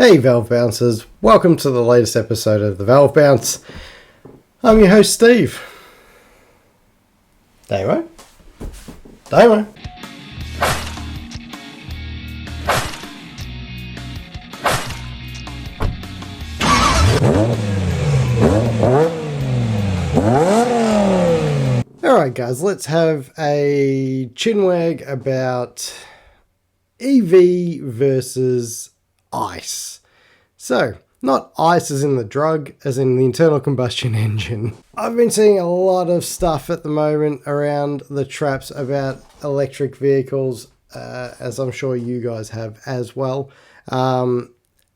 Hey Valve Bouncers, welcome to the latest episode of the Valve Bounce. I'm your host Steve. Damo. Alright guys, let's have a chinwag about EV versus ICE. So, not ICE as in the drug, as in the internal combustion engine. I've been seeing a lot of stuff at the moment around the traps about electric vehicles, as I'm sure you guys have as well. And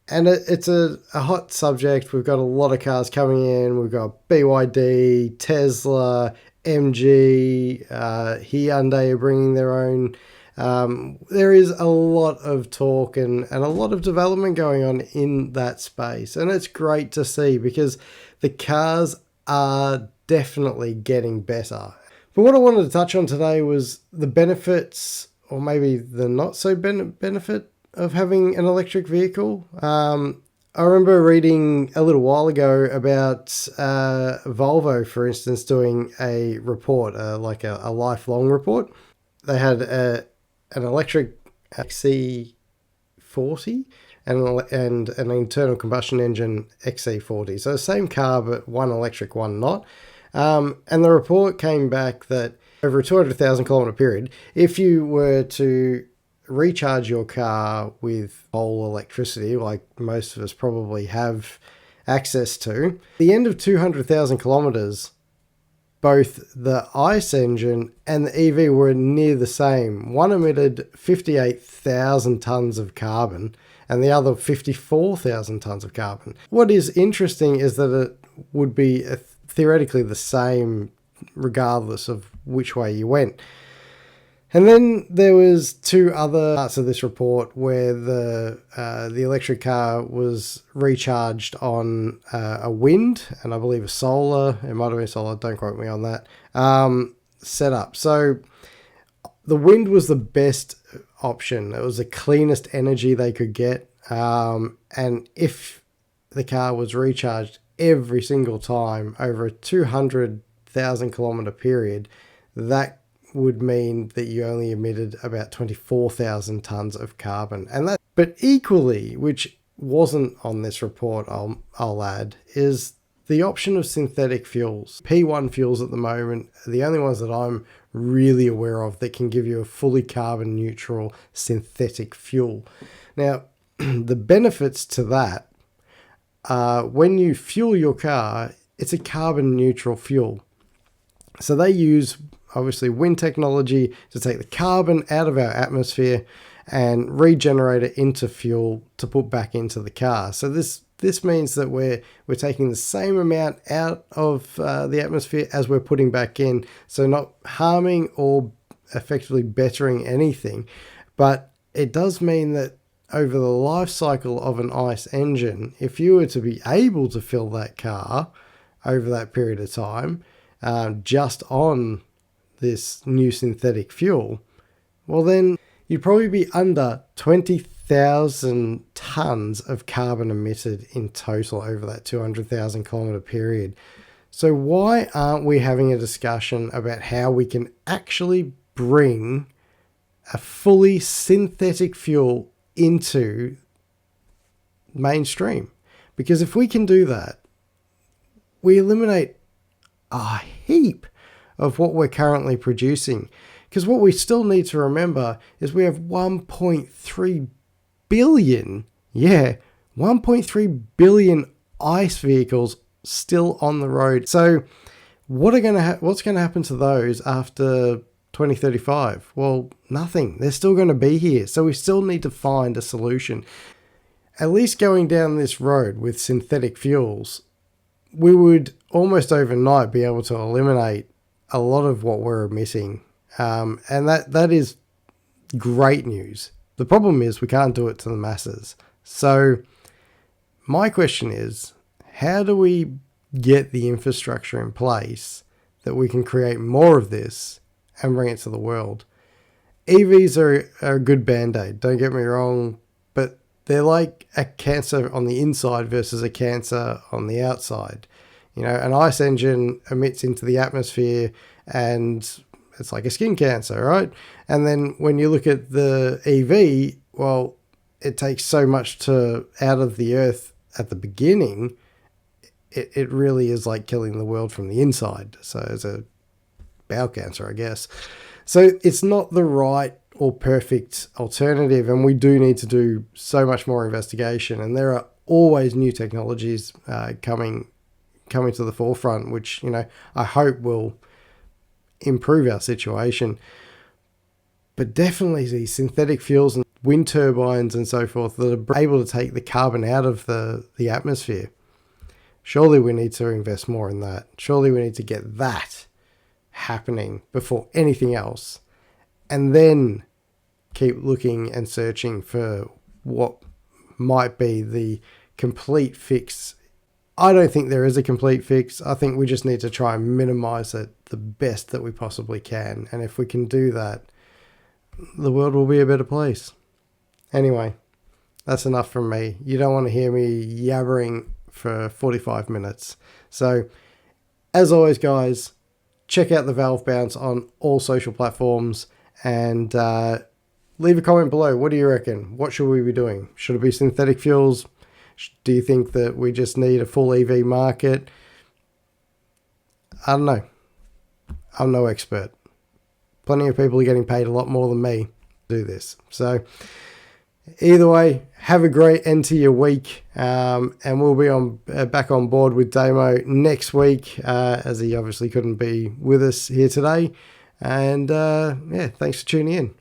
it's a hot subject. We've got a lot of cars coming in. We've got BYD, Tesla, MG, Hyundai are bringing their own. There is a lot of talk and a lot of development going on in that space, and it's great to see because the cars are definitely getting better. But what I wanted to touch on today was the benefits, or maybe the not so benefit of having an electric vehicle. I remember reading a little while ago about Volvo, for instance, doing a report, like a lifelong report. They had an electric XC40 and an internal combustion engine XC40. So the same car, but one electric, one not. And the report came back that over a 200,000 kilometer period, if you were to recharge your car with whole electricity, like most of us probably have access to, the end of 200,000 kilometers, both the ICE engine and the EV were near the same. One emitted 58,000 tons of carbon and the other 54,000 tons of carbon. What is interesting is that it would be theoretically the same regardless of which way you went. And then there was two other parts of this report where the electric car was recharged on a wind and I believe a solar. It might have been solar. Don't quote me on that. Setup. So the wind was the best option. It was the cleanest energy they could get. And if the car was recharged every single time over a 200,000 kilometer period, that would mean that you only emitted about 24,000 tons of carbon. But equally, which wasn't on this report, I'll add, is the option of synthetic fuels. P1 fuels at the moment are the only ones that I'm really aware of that can give you a fully carbon neutral synthetic fuel. Now, the benefits to that are when you fuel your car, it's a carbon neutral fuel. So they use obviously wind technology to take the carbon out of our atmosphere and regenerate it into fuel to put back into the car. So this means that we're taking the same amount out of the atmosphere as we're putting back in. So not harming or effectively bettering anything. But it does mean that over the life cycle of an ICE engine, if you were to be able to fill that car over that period of time, just on this new synthetic fuel, well then you'd probably be under 20,000 tons of carbon emitted in total over that 200,000 kilometer period. So why aren't we having a discussion about how we can actually bring a fully synthetic fuel into mainstream? Because if we can do that, we eliminate a heap of what we're currently producing. Because what we still need to remember is we have 1.3 billion, 1.3 billion ICE vehicles still on the road. So what's going to happen to those after 2035? Well, nothing. They're still going to be here. So we still need to find a solution. At least going down this road with synthetic fuels, we would almost overnight be able to eliminate a lot of what we're emitting. And that is great news. The problem is we can't do it to the masses. So my question is, how do we get the infrastructure in place that we can create more of this and bring it to the world? EVs are a good band-aid, don't get me wrong, but they're like a cancer on the inside versus a cancer on the outside. You know, an ICE engine emits into the atmosphere and it's like a skin cancer, right? And then when you look at the EV, well, it takes so much out of the earth at the beginning, it really is like killing the world from the inside. So it's a bowel cancer, I guess. So it's not the right or perfect alternative, and we do need to do so much more investigation. And there are always new technologies coming to the forefront, which, you know, I hope will improve our situation. But definitely these synthetic fuels and wind turbines and so forth that are able to take the carbon out of the atmosphere. Surely we need to invest more in that. Surely we need to get that happening before anything else, and then keep looking and searching for what might be the complete fix. I don't think there is a complete fix. I think we just need to try and minimize it the best that we possibly can. And if we can do that, the world will be a better place. Anyway, that's enough from me. You don't want to hear me yabbering for 45 minutes. So, as always, guys, check out the Valve Bounce on all social platforms, and leave a comment below. What do you reckon? What should we be doing? Should it be synthetic fuels? Do you think that we just need a full EV market? I don't know. I'm no expert. Plenty of people are getting paid a lot more than me to do this. So either way, have a great end to your week, and we'll be back on board with Damo next week, as he obviously couldn't be with us here today. And yeah, thanks for tuning in.